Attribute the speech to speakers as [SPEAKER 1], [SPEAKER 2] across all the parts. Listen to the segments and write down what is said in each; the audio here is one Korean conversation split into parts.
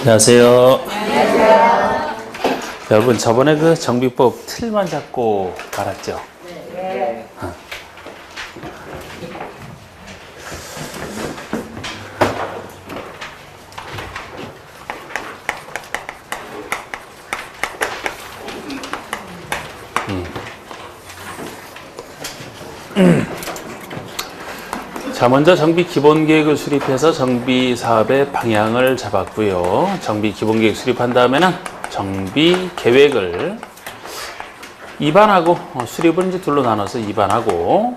[SPEAKER 1] 안녕하세요. 여러분 저번에 그 정비법 틀만 잡고 말았죠? 네. 자, 먼저 정비 기본 계획을 수립해서 정비 사업의 방향을 잡았고요. 정비 기본 계획 수립한 다음에는 정비 계획을 입안하고 수립은 이제 둘로 나눠서 입안하고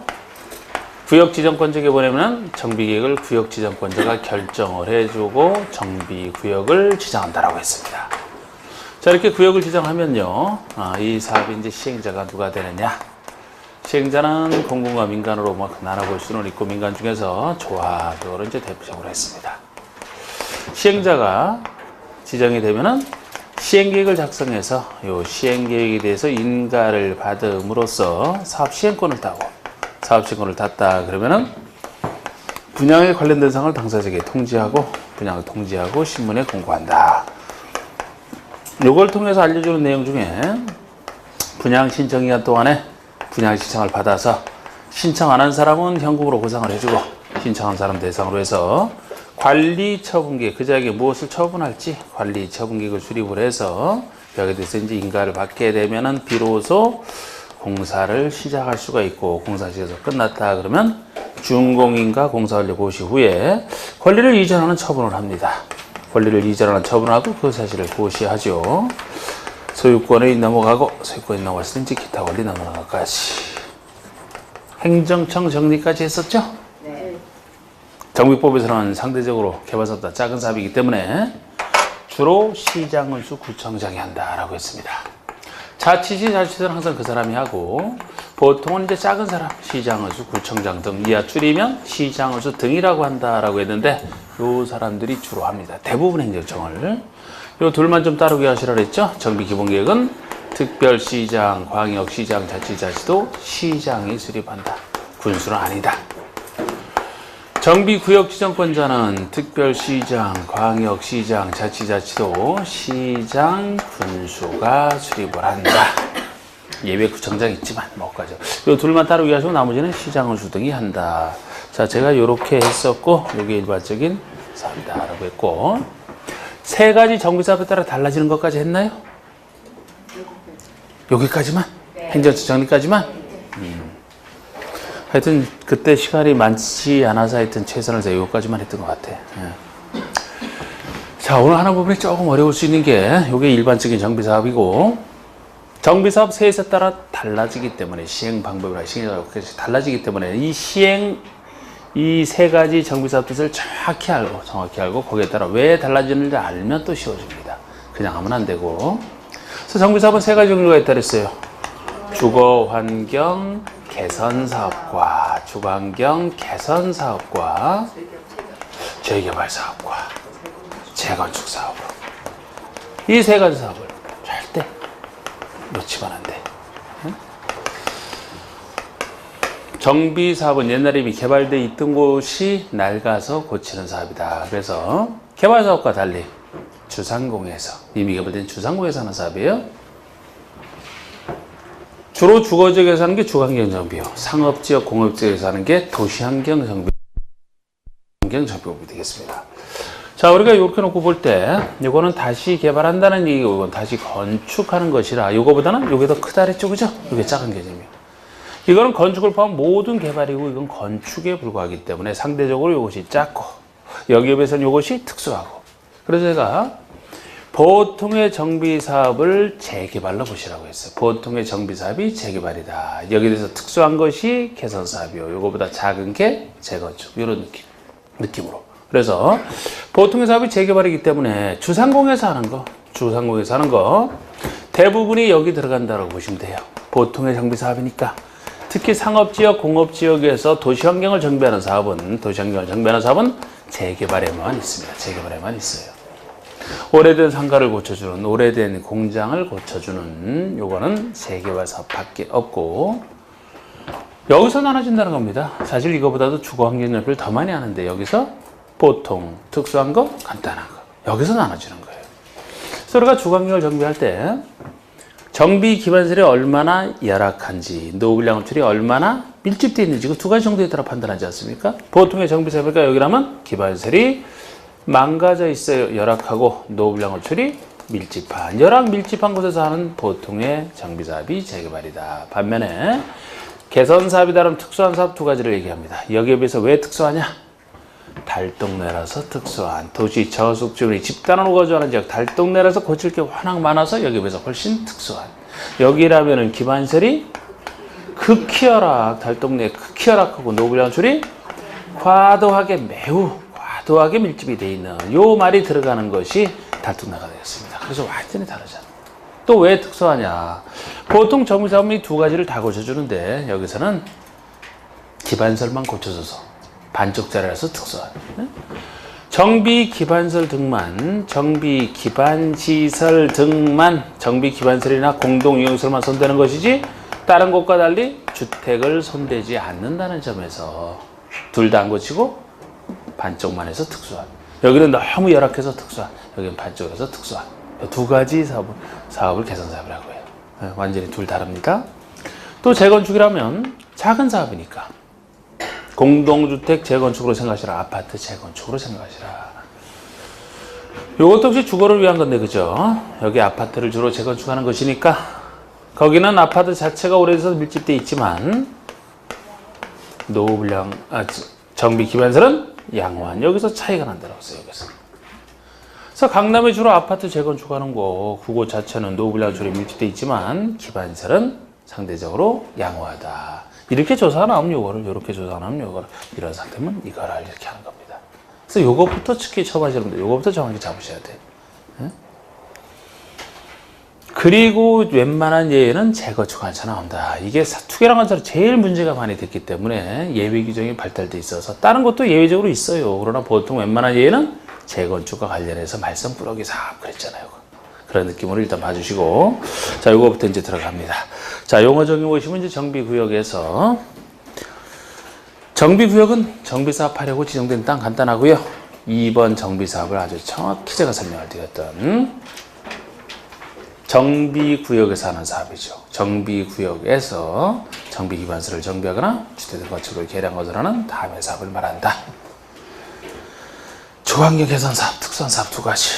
[SPEAKER 1] 구역 지정권자에게 보내면 정비 계획을 구역 지정권자가 결정을 해주고 정비 구역을 지정한다라고 했습니다. 자, 이렇게 구역을 지정하면요, 이 사업의 이제 시행자가 누가 되느냐? 시행자는 공공과 민간으로 나눠볼 수는 있고, 민간 중에서 조합으로 이제 대표적으로 했습니다. 시행자가 지정이 되면은 시행계획을 작성해서 이 시행계획에 대해서 인가를 받음으로써 사업 시행권을 따고, 사업 시행권을 땄다 그러면은 분양에 관련된 사항을 당사자에게 통지하고, 분양을 통지하고 신문에 공고한다. 이걸 통해서 알려주는 내용 중에 분양 신청 기간 동안에 분양 신청을 받아서 신청 안 한 사람은 현금으로 보상을 해주고, 신청한 사람 대상으로 해서 관리 처분계획, 그자에게 무엇을 처분할지 관리 처분계획을 수립을 해서 여기에 대해서 이제 인가를 받게 되면은 비로소 공사를 시작할 수가 있고, 공사 시에서 끝났다 그러면 준공인가 공사 완료 고시 후에 권리를 이전하는 처분을 합니다. 권리를 이전하는 처분하고 그 사실을 고시하죠. 소유권이 넘어가고, 소유권이 넘어갔을 때 기타 권리 넘어가기까지. 행정청 정리까지 했었죠? 네. 정비법에서는 상대적으로 개발사업보다 작은 사업이기 때문에 주로 시장은수 구청장이 한다라고 했습니다. 자치시, 자치시는 항상 그 사람이 하고, 보통은 이제 작은 사람, 시장은수, 구청장 등 이하 줄이면 시장은수 등이라고 한다라고 했는데, 요 사람들이 주로 합니다. 대부분 행정청을. 요 둘만 좀 따르게 하시라 그랬죠? 정비 기본 계획은 특별시장, 광역시장, 자치자치도 시장이 수립한다. 군수는 아니다. 정비 구역 지정권자는 특별시장, 광역시장, 자치자치도 시장, 군수가 수립을 한다. 예외 구청장 있지만 뭐까죠. 요 둘만 따르게 하시고 나머지는 시장, 군수 등이 한다. 자, 제가 요렇게 했었고, 요게 일반적인 사업이다라고 했고, 세 가지 정비사업에 따라 달라지는 것까지 했나요? 여기까지만? 네. 행정처 정리까지만? 하여튼 그때 시간이 많지 않아서 하여튼 최선을 다해 여기까지만 했던 것 같아. 예. 자, 오늘 하는 부분이 조금 어려울 수 있는 게 이게 일반적인 정비사업이고, 정비사업 세에서 따라 달라지기 때문에 시행 방법이나 시행자가 달라지기 때문에 이 세 가지 정비사업 뜻을 정확히 알고 거기에 따라 왜 달라지는지 알면 또 쉬워집니다. 그냥 하면 안 되고. 그래서 정비사업은 세 가지 종류가 있다 그랬어요. 주거 환경 개선 사업과 주거 환경 개선 사업과 재개발 사업과 재건축 사업. 이 세 가지 사업을 절대 놓치면 안 돼. 정비 사업은 옛날에 이미 개발되어 있던 곳이 낡아서 고치는 사업이다. 그래서 개발 사업과 달리 주상공에서, 이미 개발된 주상공에서 하는 사업이에요. 주로 주거지역에서 하는 게 주거환경 정비요. 상업지역, 공업지역에서 하는 게 도시환경 정비, 정비법이 되겠습니다. 자, 우리가 이렇게 놓고 볼 때, 이거는 다시 개발한다는 얘기고, 이건 다시 건축하는 것이라, 이거보다는 이게 더 크다 그랬죠, 그죠? 이게 작은 개념이에요. 이거는 건축을 포함한 모든 개발이고, 이건 건축에 불과하기 때문에 상대적으로 이것이 작고, 여기에 비해서는 이것이 특수하고. 그래서 제가 보통의 정비 사업을 재개발로 보시라고 했어요. 보통의 정비 사업이 재개발이다. 여기에 대해서 특수한 것이 개선 사업이요. 이거보다 작은 게 재건축. 이런 느낌으로. 그래서 보통의 사업이 재개발이기 때문에 주상공에서 하는 거, 대부분이 여기 들어간다고 보시면 돼요. 보통의 정비 사업이니까. 특히 상업지역, 공업지역에서 도시환경을 정비하는 사업은, 재개발에만 있습니다. 재개발에만 있어요. 오래된 상가를 고쳐주는, 오래된 공장을 고쳐주는, 요거는 재개발 사업밖에 없고, 여기서 나눠진다는 겁니다. 사실 이거보다도 주거환경 연비를 더 많이 하는데, 여기서 보통, 특수한 거, 간단한 거. 여기서 나눠지는 거예요. 그래서 우리가 주관경을 정비할 때 정비 기반설이 얼마나 열악한지, 노블양호출이 얼마나 밀집되어 있는지 그 두 가지 정도에 따라 판단하지 않습니까? 보통의 정비사니까 여기라면 기반설이 망가져 있어요. 열악하고 노블양호출이 밀집한, 열악 밀집한 곳에서 하는 보통의 정비사업이 재개발이다. 반면에 개선사업이다라면 특수한 사업 두 가지를 얘기합니다. 여기에 비해서 왜 특수하냐? 달동네라서 특수한, 도시 저속지역이 집단으로 거주하는 지역, 달동네라서 고칠 게 워낙 많아서 여기에 비해서 훨씬 특수한. 여기라면은 기반설이 극히 열악, 달동네 극히 열악하고 노블양호출이 과도하게, 매우 과도하게 밀집이 되어 있는 요 말이 들어가는 것이 달동네가 되었습니다. 그래서 완전히 다르잖아요. 또 왜 특수하냐? 보통 정비사업이 두 가지를 다 고쳐주는데 여기서는 기반설만 고쳐줘서 반쪽짜리라서 특수한. 정비 기반설 등만, 정비 기반시설 등만, 정비 기반설이나 공동이용설만 손대는 것이지 다른 곳과 달리 주택을 손대지 않는다는 점에서 둘 다 안 고치고 반쪽만 해서 특수한. 여기는 너무 열악해서 특수한, 여기는 반쪽이라서 특수한. 두 가지 사업을 개선사업이라고 해요. 완전히 둘 다릅니다. 또 재건축이라면 작은 사업이니까 공동주택 재건축으로 생각하시라. 아파트 재건축으로 생각하시라. 이것도 역시 주거를 위한 건데, 그죠? 여기 아파트를 주로 재건축하는 것이니까 거기는 아파트 자체가 오래돼서 밀집되어 있지만 정비 기반설은 양호한. 여기서 차이가 난다고 했어요. 여기서. 그래서 강남에 주로 아파트 재건축하는 곳, 그곳 자체는 노블양호출이 밀집되어 있지만 기반설은 상대적으로 양호하다. 이렇게 조사가 나오면 요거를, 이렇게 조사가 나오면 요거를, 이런 상태면 이거를 이렇게 하는 겁니다. 그래서 요거부터 특히 쳐봐시면 돼요. 요거부터 정확히 잡으셔야 돼요. 네? 그리고 웬만한 예외는 재건축 안차 나온다. 이게 투기랑 안차로 제일 문제가 많이 됐기 때문에 예외 규정이 발달돼 있어서 다른 것도 예외적으로 있어요. 그러나 보통 웬만한 예외는 재건축과 관련해서 말썽꾸러기 사업 그랬잖아요. 그런 느낌으로 일단 봐주시고, 자, 요거부터 이제 들어갑니다. 자, 용어 적용 보시면 이제 정비구역에서, 정비구역은 정비사업 하려고 지정된 땅 간단하고요. 2번 정비사업을 아주 정확히 제가 설명을 드렸던 정비구역에서 하는 사업이죠. 정비구역에서 정비기반설을 정비하거나 주택 건축을 개량 건설하는 다음의 사업을 말한다. 주거환경 개선 사업, 특수한 사업 두 가지.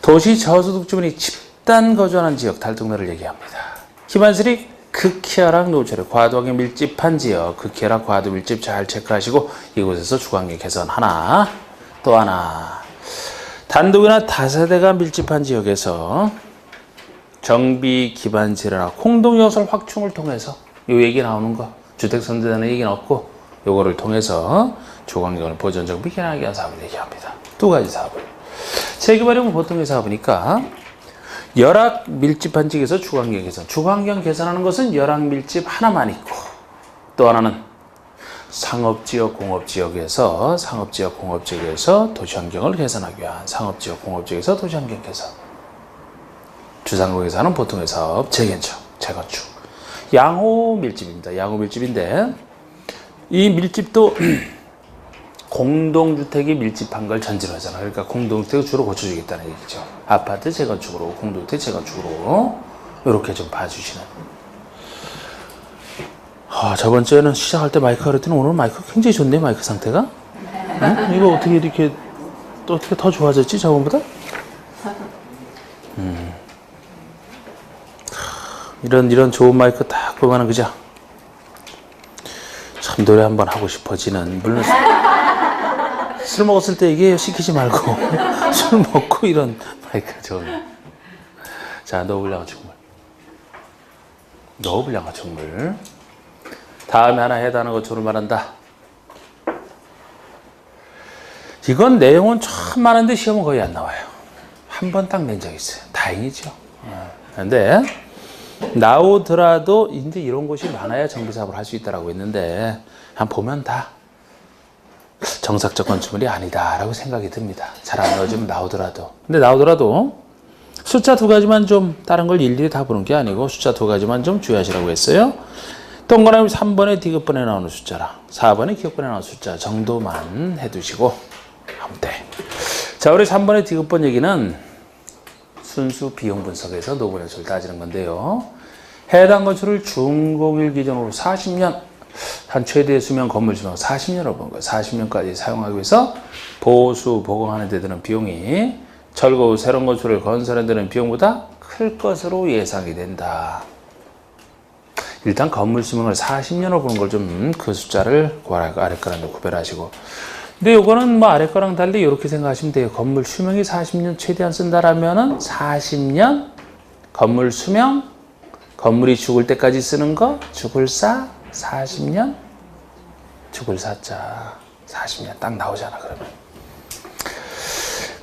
[SPEAKER 1] 도시 저소득 주민이 집단 거주하는 지역, 달동네를 얘기합니다. 기반설이 극히 열악 노출에 과도하게 밀집한 지역, 극히 열악 과도 밀집 잘 체크하시고 이곳에서 주거환경 개선 하나, 또 하나. 단독이나 다세대가 밀집한 지역에서 정비 기반설이나 공동요설 확충을 통해서 요 얘기 나오는 거, 주택 선대되는 얘기는 없고 요거를 통해서 주거환경을 보존 정비 개량하기 위한 사업을 얘기합니다. 두 가지 사업을. 재개발이면 보통의 사업이니까 열악 밀집한 지역에서 주거환경 개선. 주거환경 개선하는 것은 열악 밀집 하나만 있고, 또 하나는 상업지역, 공업지역에서 도시환경을 개선하기 위한 상업지역, 공업지역에서 도시환경 개선. 주상공에서 하는 보통의 사업, 재건축. 양호 밀집입니다. 양호 밀집인데 이 밀집도 공동주택이 밀집한 걸 전제로 하잖아요. 그러니까 공동주택을 주로 고쳐주겠다는 얘기죠. 아파트 재건축으로, 공동주택 재건축으로 이렇게 좀 봐주시는. 저번 주에는 시작할 때 마이크가 그랬더니 오늘 마이크 굉장히 좋네, 마이크 상태가. 응? 이거 어떻게 이렇게 또 어떻게 더 좋아졌지, 저번보다? 이런 좋은 마이크 딱 보면은 그죠? 참 노래 한번 하고 싶어지는. 물론 술 먹었을 때 얘기해요. 시키지 말고. 술 먹고 이런 마이크가 좋은. 자, 노블양호 충물. 다음에 하나 해당하는 것처럼 말한다. 이건 내용은 참 많은데 시험은 거의 안 나와요. 한 번 딱 낸 적 있어요. 다행이죠. 그런데 나오더라도 이제 이런 곳이 많아야 정비사업을 할 수 있다라고 했는데 한번 보면 다 정삭적 건축물이 아니다라고 생각이 듭니다. 잘 안 넣어주면 나오더라도. 근데 나오더라도 숫자 두 가지만 좀 다른 걸 일일이 다 보는 게 아니고 숫자 두 가지만 좀 주의하시라고 했어요. 동그라미 3번에 D급번에 나오는 숫자랑 4번에 G급번에 나오는 숫자 정도만 해두시고 하면 돼. 자, 우리 3번의 D급번 얘기는 순수 비용 분석에서 노분 연수를 따지는 건데요. 해당 건축을 준공일 기준으로 40년, 한 최대 수명 건물 수명 40년을 본 거예요. 40년까지 사용하기 위해서 보수, 보강하는 데 드는 비용이 철거 후 새로운 건축을 건설하는 데 드는 비용보다 클 것으로 예상이 된다. 일단 건물 수명을 40년을 보는 걸 좀 그 숫자를 아래 거랑 구별하시고. 근데 요거는 뭐 아래 거랑 달리 이렇게 생각하시면 돼요. 건물 수명이 40년 최대한 쓴다라면은 40년 건물 수명, 건물이 죽을 때까지 쓰는 거, 죽을 사 40년, 죽을 사자 40년 딱 나오잖아. 그러면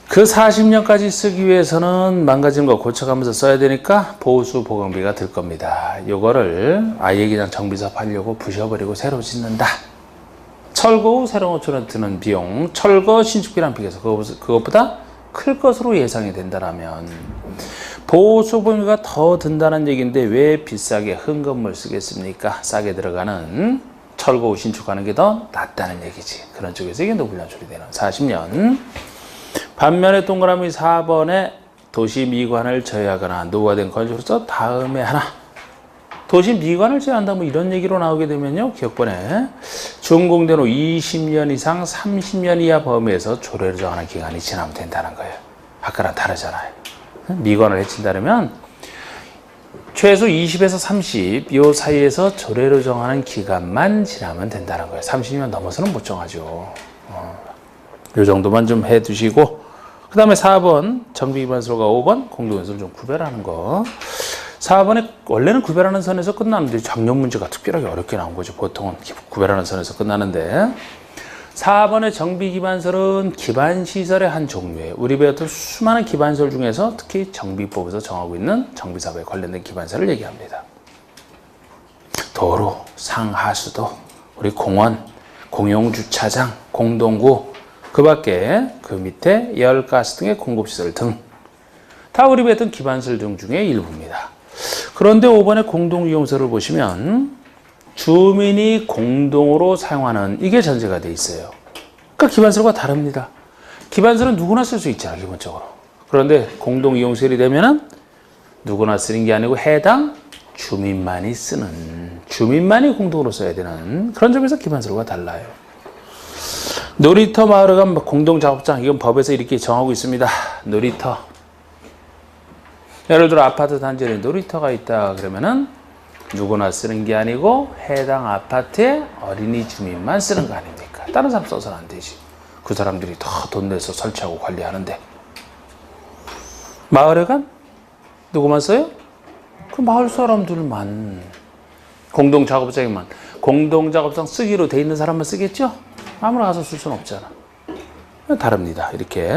[SPEAKER 1] 그 40년까지 쓰기 위해서는 망가진 거 고쳐가면서 써야 되니까 보수 보강비가 들 겁니다. 요거를 아예 그냥 정비사업 하려고 부셔버리고 새로 짓는다. 철거 후 새로운 건축에 드는 비용, 철거 신축비란 비교해서 그것보다 클 것으로 예상이 된다면 보수 보강비가 더 든다는 얘기인데 왜 비싸게 흥건물 쓰겠습니까? 싸게 들어가는 철거 후 신축하는 게 더 낫다는 얘기지. 그런 쪽에서 이게 노블 연출이 되는 40년. 반면에 동그라미 4번에 도시 미관을 제외하거나 노후화된 건축으로서 다음에 하나 도시 미관을 제외한다 뭐 이런 얘기로 나오게 되면요. 기억번에 준공된 후 20년 이상 30년 이하 범위에서 조례를 정하는 기간이 지나면 된다는 거예요. 아까랑 다르잖아요. 미관을 해친다면 최소 20에서 30 이 사이에서 조례를 정하는 기간만 지나면 된다는 거예요. 30년 넘어서는 못 정하죠. 이 정도만 좀 해두시고 그 다음에 4번 정비기반서가 5번 공동연수를 좀 구별하는 거. 4번에 원래는 구별하는 선에서 끝나는데 작년 문제가 특별하게 어렵게 나온 거죠. 보통은 구별하는 선에서 끝나는데 4번의 정비기반설은 기반시설의 한 종류예요. 우리 배웠던 수많은 기반시설 중에서 특히 정비법에서 정하고 있는 정비사업에 관련된 기반시설을 얘기합니다. 도로, 상하수도, 우리 공원, 공용주차장, 공동구 그 밖에 그 밑에 열, 가스 등의 공급시설 등 다 우리 배웠던 기반시설 등 중에 일부입니다. 그런데 5번의 공동이용설을 보시면 주민이 공동으로 사용하는 이게 전제가 돼 있어요. 그러니까 기반시설과 다릅니다. 기반시설은 누구나 쓸 수 있잖아요. 기본적으로. 그런데 공동이용설이 되면은 누구나 쓰는 게 아니고 해당 주민만이 쓰는 주민만이 공동으로 써야 되는 그런 점에서 기반시설과 달라요. 놀이터 마을에 가면 공동작업장 이건 법에서 이렇게 정하고 있습니다. 놀이터 예를 들어 아파트 단지에 놀이터가 있다 그러면은 누구나 쓰는 게 아니고 해당 아파트의 어린이 주민만 쓰는 거 아닙니까? 다른 사람 써서는 안 되지. 그 사람들이 다 돈 내서 설치하고 관리하는데 마을에 간 누구만 써요? 그 마을 사람들만 공동작업장에만 공동작업장 쓰기로 돼 있는 사람만 쓰겠죠? 아무나 가서 쓸 수는 없잖아. 다릅니다. 이렇게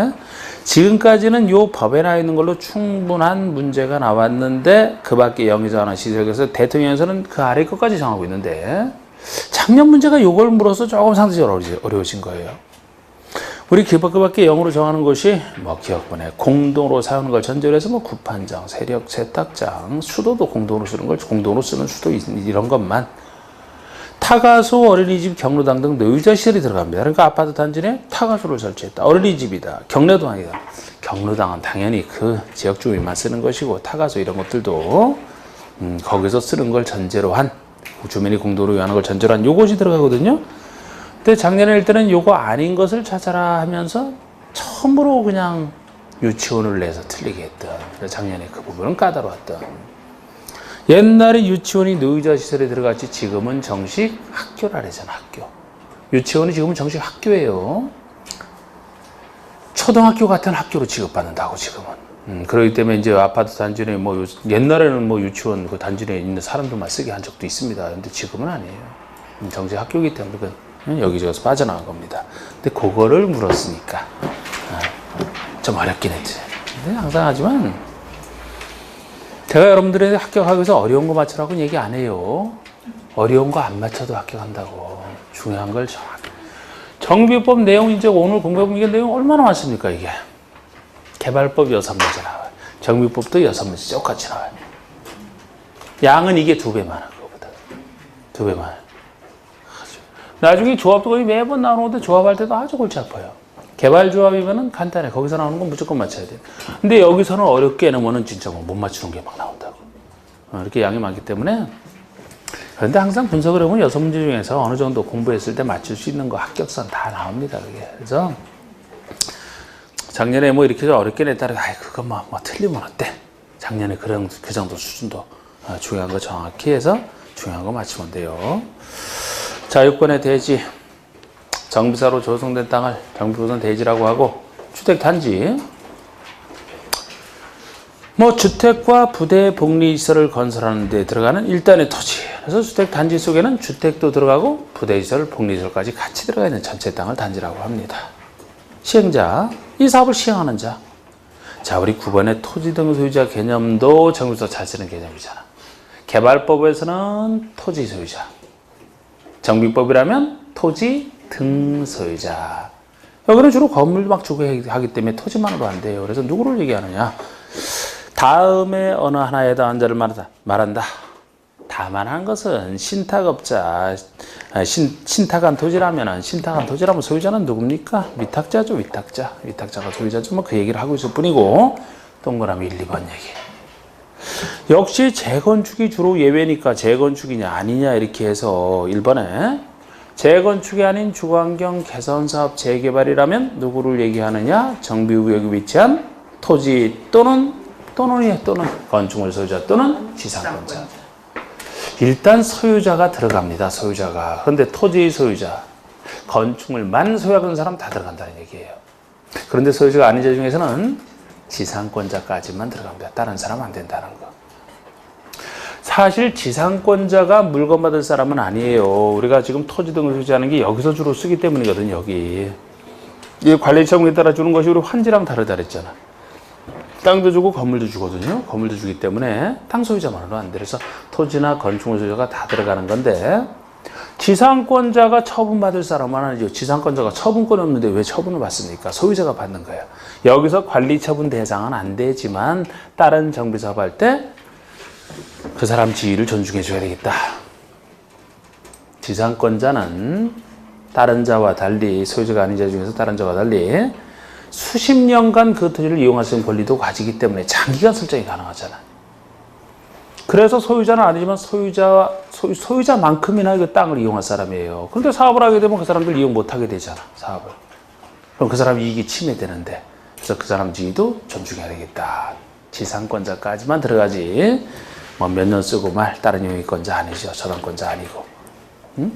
[SPEAKER 1] 지금까지는 이 법에 나와 있는 걸로 충분한 문제가 나왔는데 그 밖에 영의정하는 시설에서 대통령에서는 그 아래 것까지 정하고 있는데 작년 문제가 이걸 물어서 조금 상대적으로 어려우신 거예요. 우리 그 밖에 영으로 정하는 것이 뭐 기억번에 공동으로 사용하는 걸 전제로 해서 뭐 구판장, 세력 세탁장, 수도도 공동으로 쓰는 걸 공동으로 쓰는 수도 이런 것만 타가소, 어린이집, 경로당 등 노유자 시설이 들어갑니다. 그러니까 아파트 단지 내에 타가소를 설치했다. 어린이집이다. 경로당이다. 경로당은 당연히 그 지역 주민만 쓰는 것이고 타가소 이런 것들도 거기서 쓰는 걸 전제로 한 주민이 공동으로 이용하는 걸 전제로 한 요것이 들어가거든요. 근데 작년에 일 때는 요거 아닌 것을 찾아라 하면서 처음으로 그냥 유치원을 내서 틀리게 했던 그래서 작년에 그 부분은 까다로웠던 옛날에 유치원이 노유자 시설에 들어갔지 지금은 정식 학교라 그러잖아. 학교. 유치원이 지금은 정식 학교예요. 초등학교 같은 학교로 취급받는다고 지금은. 그렇기 때문에 이제 아파트 단지 내에 뭐 옛날에는 뭐 유치원 그 단지 내에 있는 사람들만 쓰게 한 적도 있습니다. 근데 지금은 아니에요. 정식 학교이기 때문에 여기저기서 빠져나간 겁니다. 근데 그거를 물었으니까 좀 어렵긴 했지. 근데 항상 하지만 제가 여러분들에게 합격하기 위해서 어려운 거 맞추라고 얘기 안 해요. 어려운 거 안 맞춰도 합격한다고. 중요한 걸 정확히. 정비법 내용 이제 오늘 공부해보면 이게 내용 얼마나 많습니까 이게. 개발법 6문제 나와요. 정비법도 6문제 똑같이 나와요. 양은 이게 2배 많아 그거보다. 2배만. 나중에 조합도 거의 매번 나오는데 조합할 때도 아주 골치 아파요. 개발조합이면은 간단해. 거기서 나오는 건 무조건 맞춰야 돼. 근데 여기서는 어렵게 해놓으면은 진짜 뭐 못 맞추는 게 막 나온다고. 이렇게 양이 많기 때문에. 그런데 항상 분석을 해보면 6문제 중에서 어느 정도 공부했을 때 맞출 수 있는 거 합격선 다 나옵니다. 그게. 그래서 작년에 뭐 이렇게 어렵게 냈다가 그거 뭐 틀리면 어때? 작년에 그 정도 수준도 중요한 거 정확히 해서 중요한 거 맞추면 돼요. 자, 6번의 대지. 정비사로 조성된 땅을 정비부선 대지라고 하고, 주택단지. 뭐 주택과 부대 복리시설을 건설하는 데 들어가는 일단의 토지. 그래서 주택단지 속에는 주택도 들어가고 부대시설, 복리시설까지 같이 들어가 있는 전체 땅을 단지라고 합니다. 시행자, 이 사업을 시행하는 자. 자, 우리 9번의 토지 등 소유자 개념도 정비서 잘 쓰는 개념이잖아. 개발법에서는 토지 소유자. 정비법이라면 토지 등 소유자. 여기는 주로 건물 막 주고 하기 때문에 토지만으로 안 돼요. 그래서 누구를 얘기하느냐? 다음에 어느 하나에 해당한 자를 말한다. 다만 것은 신탁업자, 신탁한 토지라면 소유자는 누굽니까? 위탁자죠, 위탁자. 위탁자가 소유자죠. 뭐 그 얘기를 하고 있을 뿐이고, 동그라미 1, 2번 얘기. 역시 재건축이 주로 예외니까 재건축이냐 아니냐 이렇게 해서 1번에 재건축이 아닌 주거환경 개선사업 재개발이라면 누구를 얘기하느냐? 정비구역에 위치한 토지 또는 건축물 소유자 또는 지상권자. 일단 소유자가 들어갑니다. 소유자가. 그런데 토지 소유자, 건축물만 소유하는 사람 다 들어간다는 얘기예요. 그런데 소유자가 아닌 자 중에서는 지상권자까지만 들어갑니다. 다른 사람 안 된다는 거. 사실 지상권자가 물건 받을 사람은 아니에요. 우리가 지금 토지 등을 소유하는 게 여기서 주로 쓰기 때문이거든요. 여기. 이 관리처분에 따라 주는 것이 우리 환지랑 다르다 그랬잖아. 땅도 주고 건물도 주거든요. 건물도 주기 때문에 땅 소유자만으로 안 돼. 그래서 토지나 건축물 소유자가 다 들어가는 건데 지상권자가 처분받을 사람은 아니죠. 지상권자가 처분권이 없는데 왜 처분을 받습니까? 소유자가 받는 거예요. 여기서 관리처분 대상은 안 되지만 다른 정비사업 할 때 그 사람 지위를 존중해 줘야 되겠다. 지상권자는 다른 자와 달리, 소유자가 아닌 자 중에서 다른 자와 달리 수십 년간 그 토지를 이용할 수 있는 권리도 가지기 때문에 장기간 설정이 가능하잖아. 그래서 소유자는 아니지만 소유자만큼이나 그 땅을 이용할 사람이에요. 그런데 사업을 하게 되면 그 사람들 이용 못 하게 되잖아, 사업을. 그럼 그 사람 이익이 침해되는데, 그래서 그 사람 지위도 존중해야 되겠다. 지상권자까지만 들어가지, 뭐 몇 년 쓰고 말, 다른 영유권자 아니죠. 저당권자 아니고. 응?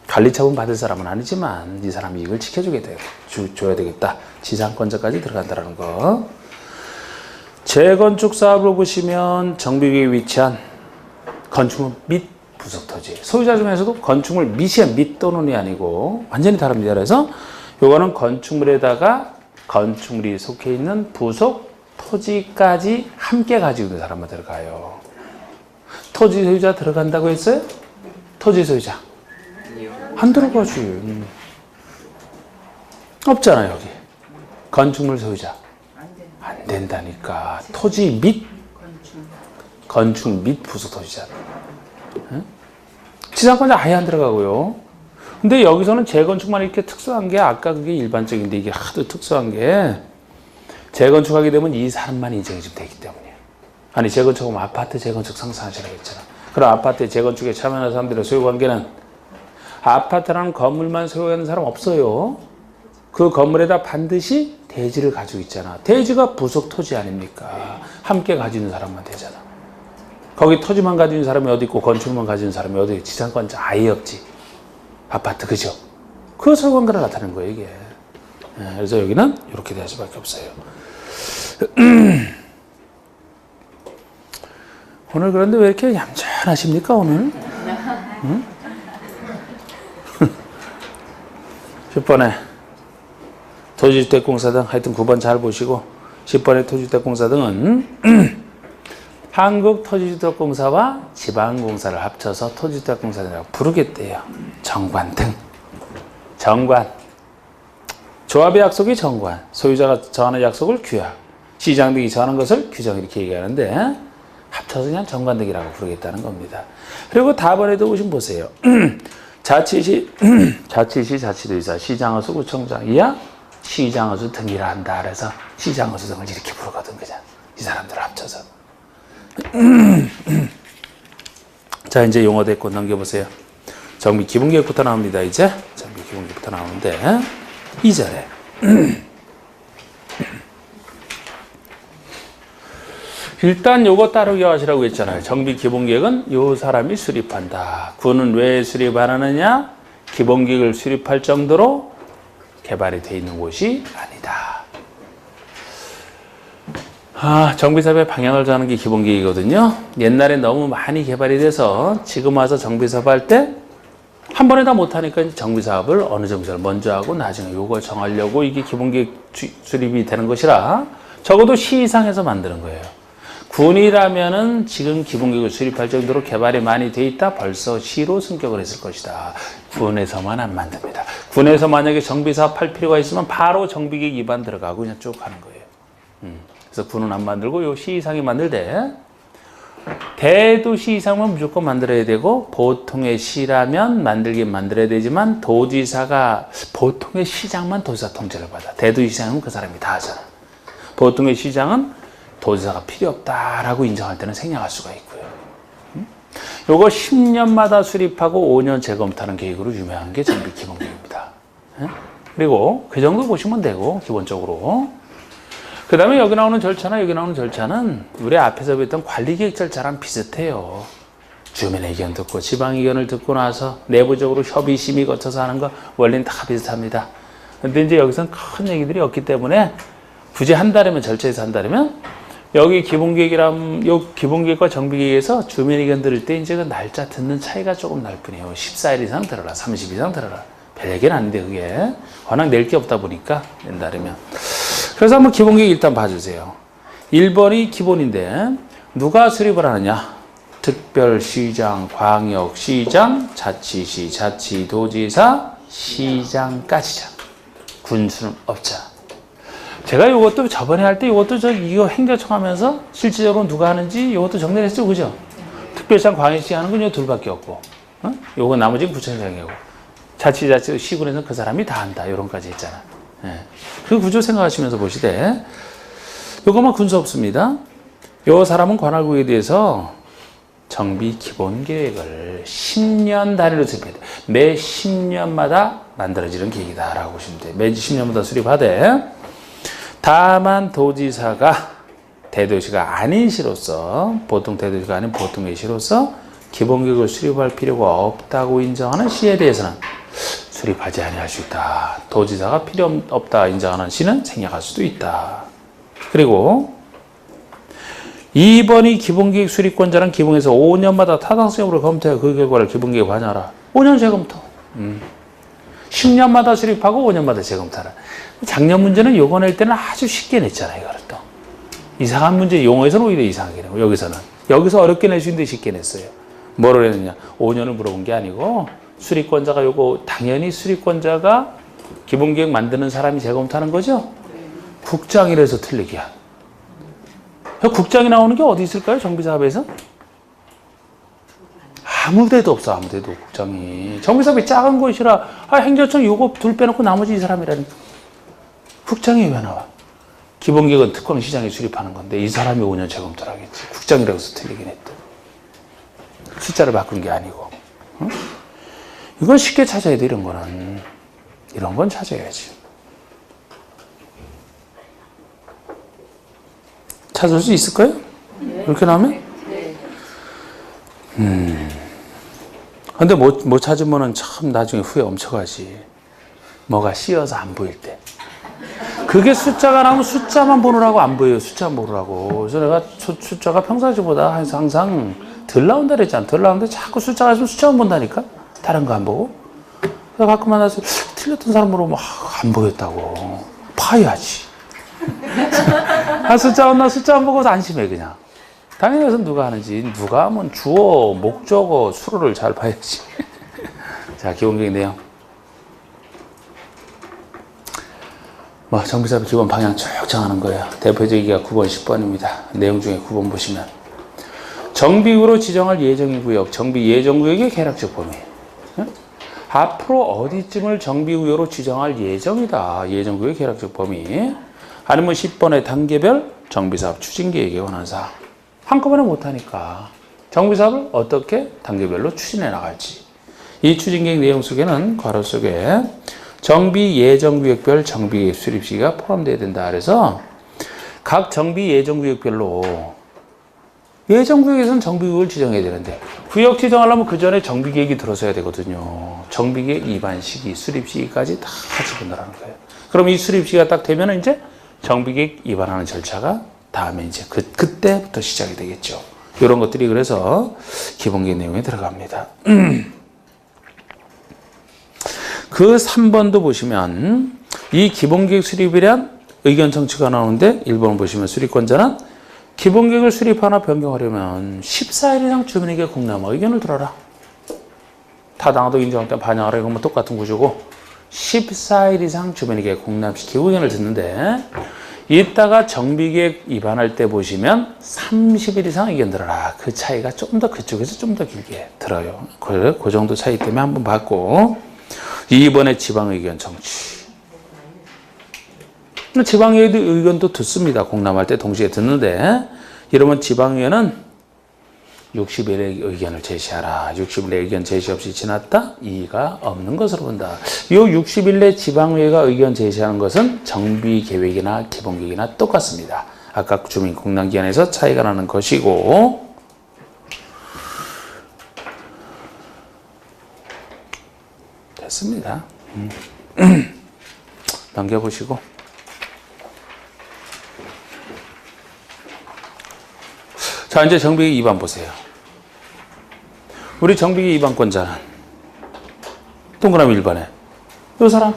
[SPEAKER 1] 관리처분 받을 사람은 아니지만 이 사람 이익을 줘야 되겠다. 지상권자까지 들어간다는 거. 재건축 사업으로 보시면 정비구역에 위치한 건축물 및 부속토지. 소유자 중에서도 건축물 및이 및 또는이 아니고 완전히 다릅니다. 그래서 요거는 건축물에다가 건축물이 속해 있는 부속 토지까지 함께 가지고 있는 사람만 들어가요. 토지 소유자 들어간다고 했어요? 토지 소유자. 안 들어가지. 없잖아, 여기. 건축물 소유자. 안 된다니까. 토지 및 건축 및 부속 토지자. 응? 지상권자 아예 안 들어가고요. 근데 여기서는 재건축만 이렇게 특수한 게 아까 그게 일반적인데 이게 하도 특수한 게 재건축하게 되면 이 사람만 인정이 좀 되기 때문이에요. 아니, 재건축하면 아파트 재건축 상상하시라고 했잖아. 그럼 아파트의 재건축에 참여하는 사람들의 소유관계는 아파트라는 건물만 소유하는 사람 없어요. 그 건물에다 반드시 대지를 가지고 있잖아. 대지가 부속 토지 아닙니까? 함께 가지고 있는 사람만 되잖아. 거기 토지만 가지고 있는 사람이 어디 있고 건축물만 가지고 있는 사람이 어디 있고 지상권자 아예 없지. 아파트, 그죠? 그 소유관계를 나타내는 거예요, 이게. 그래서 여기는 이렇게 될 수밖에 없어요. 오늘 그런데 왜 이렇게 얌전하십니까, 오늘? 응? 10번에 토지주택공사 등 하여튼 9번 잘 보시고 10번의 토지주택공사 등은 한국토지주택공사와 지방공사를 합쳐서 토지주택공사라고 부르겠대요. 정관 등. 정관. 조합의 약속이 정관. 소유자가 정하는 약속을 규약. 시장 등이 정하는 것을 규정 이렇게 얘기하는데 합쳐서 그냥 정관대기라고 부르겠다는 겁니다. 그리고 다번에도 보시면 보세요. 자치시, 자치도지사, 시장어수, 구청장, 이야 시장어수 등이라 한다. 그래서 시장어수 등을 이렇게 부르거든, 그냥. 이 사람들을 합쳐서. 자, 이제 용어 대권 넘겨보세요. 정비 기본계획부터 나옵니다, 이제. 정비 기본계획부터 나오는데, 2절에. 일단 요거 따르게 하시라고 했잖아요. 정비 기본계획은 요 사람이 수립한다. 군은 왜 수립 안 하느냐? 기본계획을 수립할 정도로 개발이 되어 있는 곳이 아니다. 정비사업의 방향을 정하는 게 기본계획이거든요. 옛날에 너무 많이 개발이 돼서 지금 와서 정비사업 할 때 한 번에 다 못하니까 정비사업을 어느 정도를 먼저 하고 나중에 요걸 정하려고 이게 기본계획 수립이 되는 것이라 적어도 시 이상에서 만드는 거예요. 군이라면은 지금 기본계획을 수립할 정도로 개발이 많이 돼 있다. 벌써 시로 승격을 했을 것이다. 군에서만 안 만듭니다. 군에서 만약에 정비사업 할 필요가 있으면 바로 정비계획 입안 들어가고 그냥 쭉 하는 거예요. 그래서 군은 안 만들고 요 시 이상이 만들되 대도시 이상은 무조건 만들어야 되고 보통의 시라면 만들긴 만들어야 되지만 도지사가 보통의 시장만 도지사 통제를 받아. 대도시 시장은 그 사람이 다 하잖아. 보통의 시장은 도지사가 필요 없다라고 인정할 때는 생략할 수가 있고요. 요거 10년마다 수립하고 5년 재검토하는 계획으로 유명한 게 정비 기본계획입니다. 그리고 그 정도 보시면 되고 기본적으로. 그 다음에 여기 나오는 절차나 여기 나오는 절차는 우리 앞에서 봤던 관리계획 절차랑 비슷해요. 주민 의견 듣고 지방 의견을 듣고 나서 내부적으로 협의 심의 거쳐서 하는 거 원리는 다 비슷합니다. 근데 이제 여기서는 큰 얘기들이 없기 때문에 굳이 한다면 절차에서 한다면 여기 기본계획이랑 요 기본계획과 정비계획에서 주민 의견 들을 때 이제 그 날짜 듣는 차이가 조금 날 뿐이에요. 14일 이상 들어라, 30일 이상 들어라. 별 얘기는 아닌데 그게 워낙 낼 게 없다 보니까 낸다면. 그래서 한번 기본계획 일단 봐주세요. 1번이 기본인데 누가 수립을 하느냐? 특별시장, 광역시장, 자치시, 자치도지사, 시장까지죠. 군수는 없죠. 제가 이것도 저번에 할 때 이것도 이거 행정청 하면서 실질적으로 누가 하는지 이것도 정리를 했죠, 그죠? 특별시장, 광역시 하는 건 이 둘밖에 없고, 요거 나머지는 구청장이고, 자치, 시군에서는 그 사람이 다 한다. 요런까지 했잖아. 예. 그 구조 생각하시면서 보시되, 요거만 군수 없습니다. 요 사람은 관할구에 대해서 정비 기본 계획을 10년 단위로 수립해야 돼. 매 10년마다 만들어지는 계획이다라고 보시면 돼. 매 10년마다 수립하되, 다만 도지사가 대도시가 아닌 시로서, 보통 대도시가 아닌 보통의 시로서 기본계획을 수립할 필요가 없다고 인정하는 시에 대해서는 수립하지 아니할 수 있다. 도지사가 필요 없다 인정하는 시는 생략할 수도 있다. 그리고 2번이 기본계획 수립권자는 기본에서 5년마다 타당성으로 검토해 그 결과를 기본계획 반영하라. 5년 재검토. 10년마다 수립하고 5년마다 재검토하라. 작년 문제는 요거 낼 때는 아주 쉽게 냈잖아요. 이거를 또. 이상한 문제 용어에서는 오히려 이상하게 내고 여기서는. 여기서 어렵게 낼 수 있는데 쉽게 냈어요. 뭐를 했느냐. 5년을 물어본 게 아니고 수립권자가 요거 당연히 수립권자가 기본계획 만드는 사람이 재검토하는 거죠. 국장이라서 틀리게 한. 국장이 나오는 게 어디 있을까요? 정비사업에서? 아무 데도 없어. 아무 데도 국장이. 정비사업이 작은 곳이라 행정청 요거 둘 빼놓고 나머지 이 사람이라니까. 국장이 왜 나와? 기본계획은 특광시장이 수립하는 건데 이 사람이 5년 재검토를 하겠지. 국장이라고 해서 틀리긴 했다. 숫자를 바꾼 게 아니고. 응? 이건 쉽게 찾아야 돼. 이런 거는. 이런 건 찾아야지. 찾을 수 있을까요? 네. 이렇게 나오면? 네. 근데 못 찾으면은 참 나중에 후회 엄청 하지. 뭐가 씌어서 안 보일 때. 그게 숫자가 나오면 숫자만 보느라고 안 보여요. 숫자만 보느라고. 그래서 내가 숫자가 평상시보다 항상 덜 나온다 그랬잖아. 덜 나오는데 자꾸 숫자가 있으면 숫자만 본다니까? 다른 거 안 보고. 그래서 가끔 만나서 틀렸던 사람으로 막 안 보였다고. 봐야지. 숫자 안 보고서 안심해, 그냥. 당연히 그래서 누가 하는지, 누가 하면 주어, 목적어, 수로를 잘 봐야지. 자, 기본계획 내용. 정비사업 기본 방향 쭉 정하는 거예요. 대표적이가 9번, 10번입니다. 내용 중에 9번 보시면. 정비구역으로 지정할 예정구역, 정비 예정구역의 계략적 범위. 앞으로 어디쯤을 정비구역으로 지정할 예정이다. 예정구역의 계략적 범위. 아니면 10번의 단계별 정비사업 추진계획에 관한 사항. 한꺼번에 못하니까 정비사업을 어떻게 단계별로 추진해 나갈지. 이 추진계획 내용 속에는 괄호 속에 정비 예정구역별 정비 수립 시기가 포함되어야 된다. 그래서 각 정비 예정구역별로 예정구역에서는 정비구역을 지정해야 되는데 구역 지정하려면 그 전에 정비계획이 들어서야 되거든요. 정비계획 입안 시기, 수립 시기까지 다 집어넣으라는 거예요. 그럼 이 수립 시기가 딱 되면 이제 정비계획 입안하는 절차가 다음에 이제 그때부터 시작이 되겠죠. 이런 것들이 그래서 기본계획 내용에 들어갑니다. 그 3번도 보시면 이 기본계획 수립이란 의견 청취가 나오는데 1번 보시면 수립권자는 기본계획을 수립하나 변경하려면 14일 이상 주민에게 공람하 의견을 들어라. 타당하도 인정할 때 반영하라. 이건 뭐 똑같은 구조고 14일 이상 주민에게 공람시키고 의견을 듣는데 이따가 정비계획 입안할 때 보시면 30일 이상 의견 들어라. 그 차이가 좀 더 그쪽에서 좀 더 길게 들어요. 그 정도 차이 때문에 한번 봤고 2번에 지방의견 청취. 지방의회 의견도 듣습니다. 공람할 때 동시에 듣는데 이러면 지방의회는 60일의 의견을 제시하라. 60일의 의견 제시 없이 지났다? 이의가 없는 것으로 본다. 이 60일 내 지방의회가 의견 제시하는 것은 정비계획이나 기본계획이나 똑같습니다. 아까 주민 공람기한에서 차이가 나는 것이고 됐습니다. 넘겨보시고 자, 이제 정비계획 입안 보세요. 우리 정비계획 입안권자는 동그라미 1번에 이 사람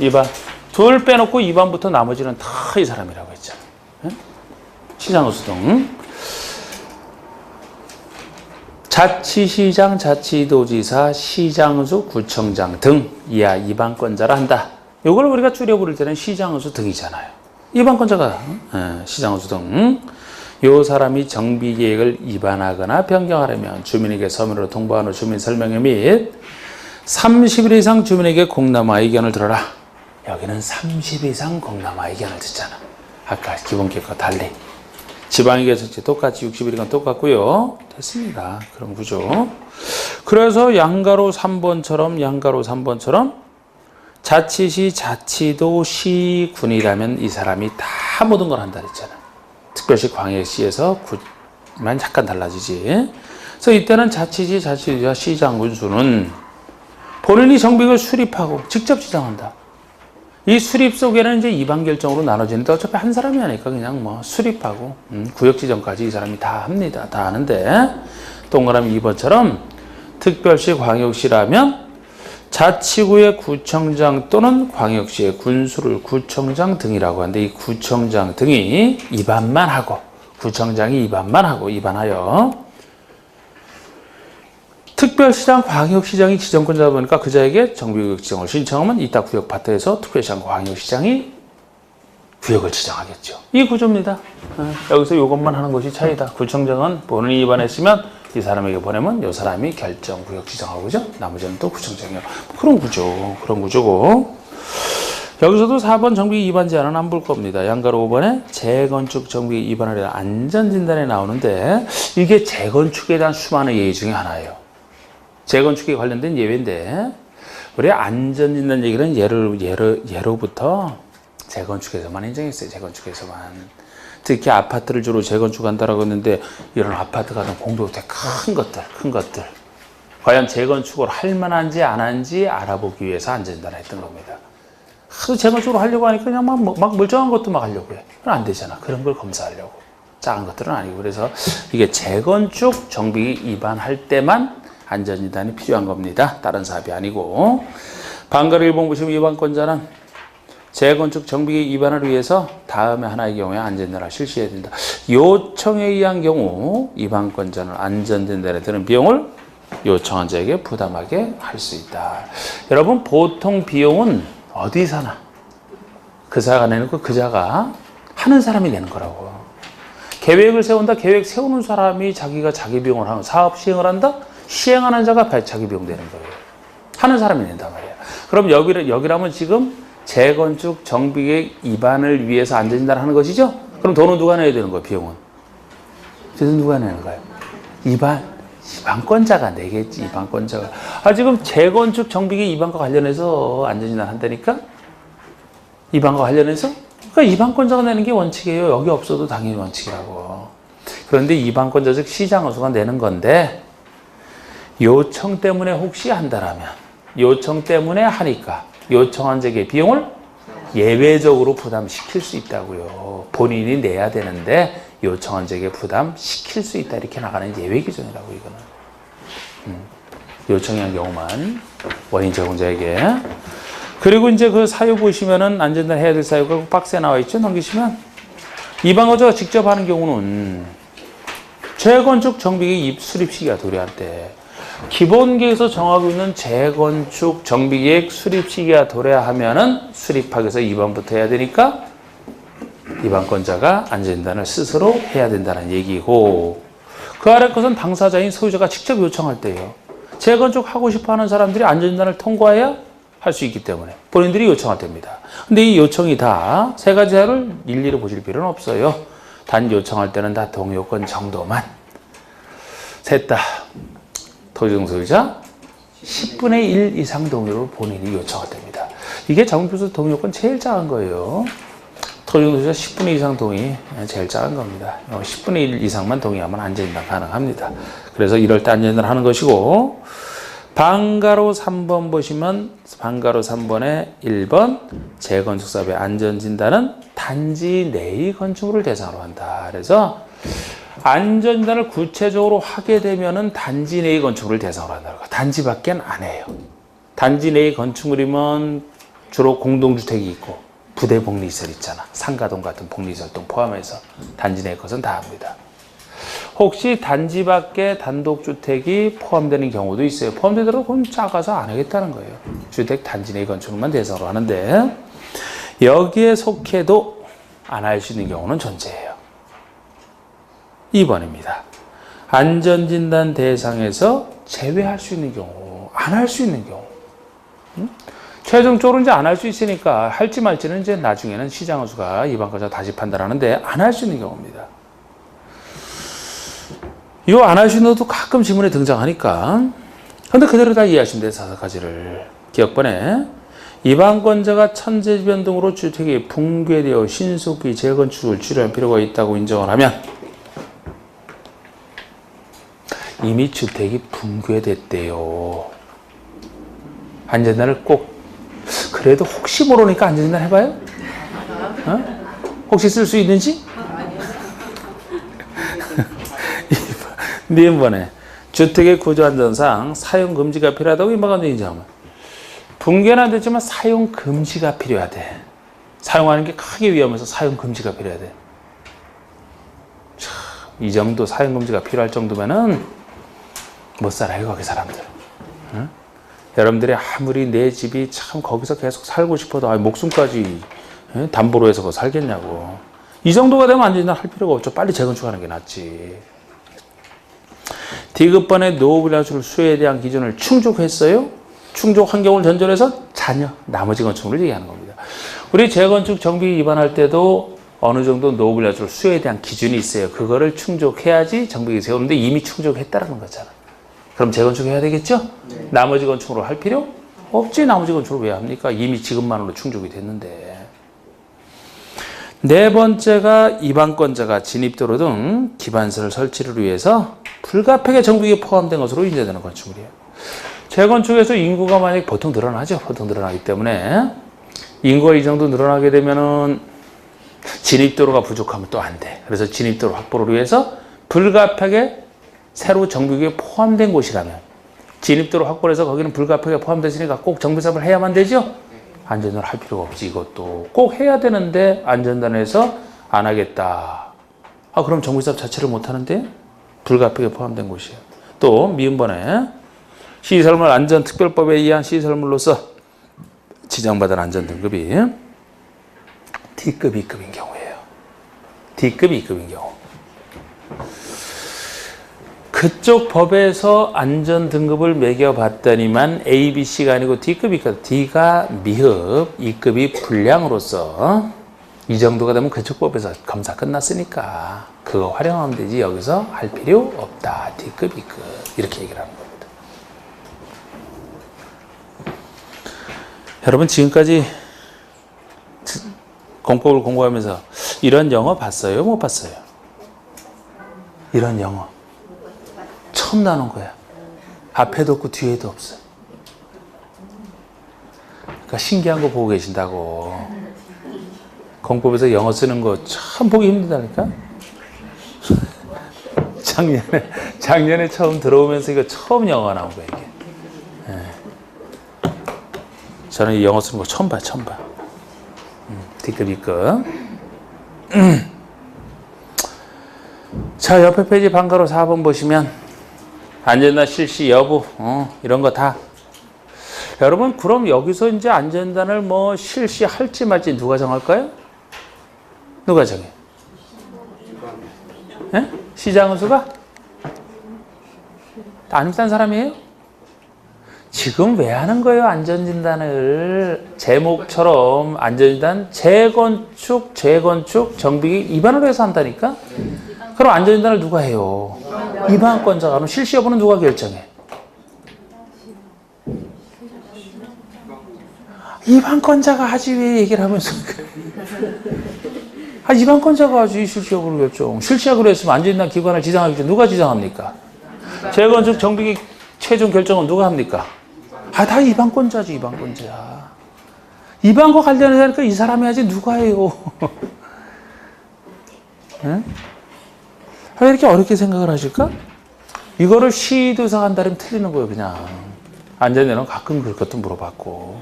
[SPEAKER 1] 2번 둘 빼놓고 2번부터 나머지는 다 이 사람이라고 했잖아요. 시장우수등 자치시장, 자치도지사, 시장수, 구청장 등 이하 입안권자라 한다. 이걸 우리가 줄여 부를 때는 시장우수 등이잖아요. 입안권자가 시장우수 등 요 사람이 정비계획을 입안하거나 변경하려면 주민에게 서면으로 통보한 후 주민 설명회 및 30일 이상 주민에게 공람화 의견을 들어라. 여기는 30일 이상 공람화 의견을 듣잖아. 아까 기본계획과 달리. 지방의회에서 똑같이 60일이건 똑같고요. 됐습니다. 그런 구조. 그래서 양가로 3번처럼 자치시, 자치도, 시, 군이라면 이 사람이 다 모든 걸 한다 그랬잖아. 특별시 광역시에서 만 약간 달라지지. 그래서 이때는 자치시, 자치도지사, 시장, 군수는 본인이 정비를 수립하고 직접 지정한다. 이 수립 속에는 이제 입안 결정으로 나눠지는데 어차피 한 사람이 하니까 그냥 뭐 수립하고 구역 지정까지 이 사람이 다 합니다. 다 하는데 동그라미 2번처럼 특별시, 광역시라면 자치구의 구청장 또는 광역시의 군수를 구청장 등이라고 하는데 이 구청장 등이 입안만 하고 구청장이 입안만 하고 입안하여 특별시장, 광역시장이 지정권자다 보니까 그자에게 정비구역 지정을 신청하면 이따 구역 파트에서 특별시장, 광역시장이 구역을 지정하겠죠. 이 구조입니다. 여기서 이것만 하는 것이 차이다. 구청장은 본인이 입안했으면 이 사람에게 보내면 이 사람이 결정 구역 지정하고 그죠? 나머지는 또 구청장이요. 그런 구조고. 여기서도 4번 정비 입안 제한은 안 볼 겁니다. 양가로 5번에 재건축 정비 입안에 대한 안전진단에 나오는데 이게 재건축에 대한 수많은 예의 중에 하나예요. 재건축에 관련된 예외인데 우리 안전진단 얘기는 예로부터 재건축에서만 인정했어요. 재건축에서만. 특히 아파트를 주로 재건축한다라고 했는데 이런 아파트 같은 공동주택 큰 것들 과연 재건축을 할 만한지 안 한지 알아보기 위해서 안전진단을 했던 겁니다. 하도 재건축을 하려고 하니까 그냥 막 멀쩡한 것도 막 하려고 해. 그건 안 되잖아. 그런 걸 검사하려고. 작은 것들은 아니고. 그래서 이게 재건축 정비 입안할 때만 안전진단이 필요한 겁니다. 다른 사업이 아니고. 방가로 1번 보시면 입안권자는 재건축 정비 입안을 위해서 다음에 하나의 경우에 안전진단을 실시해야 된다. 요청에 의한 경우 입안권자는 안전진단에 드는 비용을 요청한 자에게 부담하게 할 수 있다. 여러분 보통 비용은 어디서나 그 자가 내놓고 그 자가 하는 사람이 내는 거라고. 계획을 세운다. 계획 세우는 사람이 자기가 자기 비용을 하는 사업 시행을 한다. 시행하는 자가 자기 비용 되는 거예요. 하는 사람이 낸단 말이에요. 그럼 여기라면 지금 재건축 정비계획 입안을 위해서 안전진단을 하는 것이죠. 그럼 돈은 누가 내야 되는 거예요? 비용은 돈은 누가 내는 거예요? 입안권자가 내겠지. 입안권자가. 지금 재건축 정비계획 입안과 관련해서 안전진단 한다니까. 입안과 관련해서 그러니까 입안권자가 내는 게 원칙이에요. 여기 없어도 당연히 원칙이라고. 그런데 입안권자 즉 시장허수가 내는 건데 요청 때문에 혹시 한다라면 요청 때문에 하니까 요청한 적의 비용을 예외적으로 부담시킬 수 있다고요. 본인이 내야 되는데 요청한 적의 부담시킬 수 있다. 이렇게 나가는 예외 기준이라고 이거는. 요청이 한 경우만 원인 제공자에게. 그리고 이제 그 사유 보시면은 안전단 해야 될 사유가 박스에 나와 있죠. 넘기시면 입안권자가 직접 하는 경우는 재건축 정비계획 수립 시기가 도래할 때 기본계획에서 정하고 있는 재건축 정비계획 수립 시기가 도래하면은 수립하기 위해서 입안부터 해야 되니까 입안권자가 안전진단을 스스로 해야 된다는 얘기고, 그 아래 것은 당사자인 소유자가 직접 요청할 때예요. 재건축 하고 싶어 하는 사람들이 안전진단을 통과해야 할 수 있기 때문에 본인들이 요청할 때입니다. 근데 이 요청이 다 세 가지 사유를 일일이 보실 필요는 없어요. 단 요청할 때는 다 동요건 정도만. 셋 다 토지용 소유자 10분의 1 이상 동의로 본인이 요청할 때입니다. 이게 정비소유자 동의요건 제일 작은 거예요. 토지용 소유자 10분의 1 이상 동의 제일 작은 겁니다. 10분의 1 이상만 동의하면 안전진단 가능합니다. 그래서 이럴 때 안전진단 하는 것이고, 방가로 3번 보시면 방가로 3번에 1번 재건축 사업의 안전진단은 단지 내의 건축물을 대상으로 한다. 그래서 안전진단을 구체적으로 하게 되면은 단지 내의 건축물을 대상으로 한다. 단지밖엔 안 해요. 단지 내의 건축물이면 주로 공동주택이 있고 부대 복리시설 있잖아. 상가동 같은 복리시설동 포함해서 단지 내의 것은 다 합니다. 혹시 단지 밖에 단독주택이 포함되는 경우도 있어요. 포함되더라도 그건 작아서 안 하겠다는 거예요. 주택 단지 내 건축물만 대상으로 하는데 여기에 속해도 안 할 수 있는 경우는 존재해요. 2번입니다. 안전진단 대상에서 제외할 수 있는 경우, 안 할 수 있는 경우. 최종적으로 이제 안 할 수 있으니까 할지 말지는 이제 나중에는 시장허수가 입안권자 다시 판단하는데 안 할 수 있는 경우입니다. 이거 안 할 수 있는 것도 가끔 지문에 등장하니까. 근데 그대로 다 이해하시면 돼요. 4가지를. 기억번에 입안권자가 천재지변 등으로 주택이 붕괴되어 신속히 재건축을 치료할 필요가 있다고 인정을 하면 이미 주택이 붕괴됐대요. 안전진단을 꼭, 그래도 혹시 모르니까 안전진단 해봐요? 혹시 쓸 수 있는지? 2번에 주택의 구조안전상 사용금지가 필요하다고 임박한 데 인정하면 붕괴는 안 됐지만 사용금지가 필요하대. 사용하는 게 크게 위험해서 사용금지가 필요하대. 참, 이 정도 사용금지가 필요할 정도면은 못 살아요, 거기 사람들. 응? 여러분들이 아무리 내 집이 참 거기서 계속 살고 싶어도 목숨까지 담보로 해서 그거 살겠냐고. 이 정도가 되면 안전진단 할 필요가 없죠. 빨리 재건축하는 게 낫지. D급번의 노후분양수를 수요에 대한 기준을 충족했어요. 충족 환경을 전제해서 잔여, 나머지 건축물을 얘기하는 겁니다. 우리 재건축 정비 위반할 때도 어느 정도 노후분양수를 수요에 대한 기준이 있어요. 그거를 충족해야지 정비계획 세우는데 이미 충족했다라는 거잖아. 그럼 재건축해야 되겠죠? 네. 나머지 건축으로 할 필요 없지. 나머지 건축을 왜 합니까? 이미 지금만으로 충족이 됐는데. 네 번째가 입안권자가 진입도로 등 기반시설 설치를 위해서 불가피하게 정비계획에 포함된 것으로 인정되는 건축물이에요. 재건축에서 인구가 만약 보통 늘어나죠. 보통 늘어나기 때문에 인구가 이 정도 늘어나게 되면은 진입도로가 부족하면 또 안 돼. 그래서 진입도로 확보를 위해서 불가피하게 새로 정비계획에 포함된 곳이라면 진입도로 확보를 해서 거기는 불가피하게 포함됐으니까 꼭 정비사업을 해야만 되죠. 안전을 할 필요가 없지. 이것도 꼭 해야 되는데 안전단에서 안 하겠다. 그럼 정비사업 자체를 못 하는데 불가피하게 포함된 곳이에요. 또 미음번에 시설물 안전특별법에 의한 시설물로서 지정받은 안전등급이 D급, E급인 경우예요. D급, E급인 경우. 그쪽 법에서 안전등급을 매겨봤더니만 A, B, C가 아니고 D급이 있거든. D가 미흡, E급이 불량으로서 이 정도가 되면 그쪽 법에서 검사 끝났으니까 그거 활용하면 되지 여기서 할 필요 없다. D급, E급 이렇게 얘기를 하는 겁니다. 여러분 지금까지 공법을 공부하면서 이런 영어 봤어요? 못 봤어요? 이런 영어 처음 나오는 거야. 앞에도 없고 뒤에도 없어. 그러니까 신기한 거 보고 계신다고. 공법에서 영어 쓰는 거 참 보기 힘들다니까. 작년에 처음 들어오면서 이거 처음 영어가 나온 거야 이게. 네. 저는 이 영어 쓰는 거 처음 봐. D급, E급. 자, 옆에 페이지 방가로 4번 보시면 안전단 실시 여부 이런 거 다. 여러분 그럼 여기서 이제 안전단을 뭐 실시할지 말지 누가 정할까요? 누가 정해? 네? 시장은수가? 안 딴 사람이에요? 지금 왜 하는 거예요? 안전진단을 제목처럼 안전진단 재건축 정비 입안으로 해서 한다니까? 그럼 안전진단을 누가 해요? 입안권자가. 그럼 실시 여부는 누가 결정해? 입안권자가 하지 왜 얘기를 하면서 입안권자가 하지 실시 여부를 결정. 실시하기로 했으면 안전진단 기관을 지정하겠죠. 누가 지정합니까? 재건축 정비 최종 결정은 누가 합니까? 다 입안권자지. 입안권자. 입안과 관련해서 이 사람이 하지 누가 해요? 응? 왜 이렇게 어렵게 생각을 하실까? 이거를 시도사 한다면 틀리는 거예요, 그냥. 안전에는 가끔 그럴 것도 물어봤고.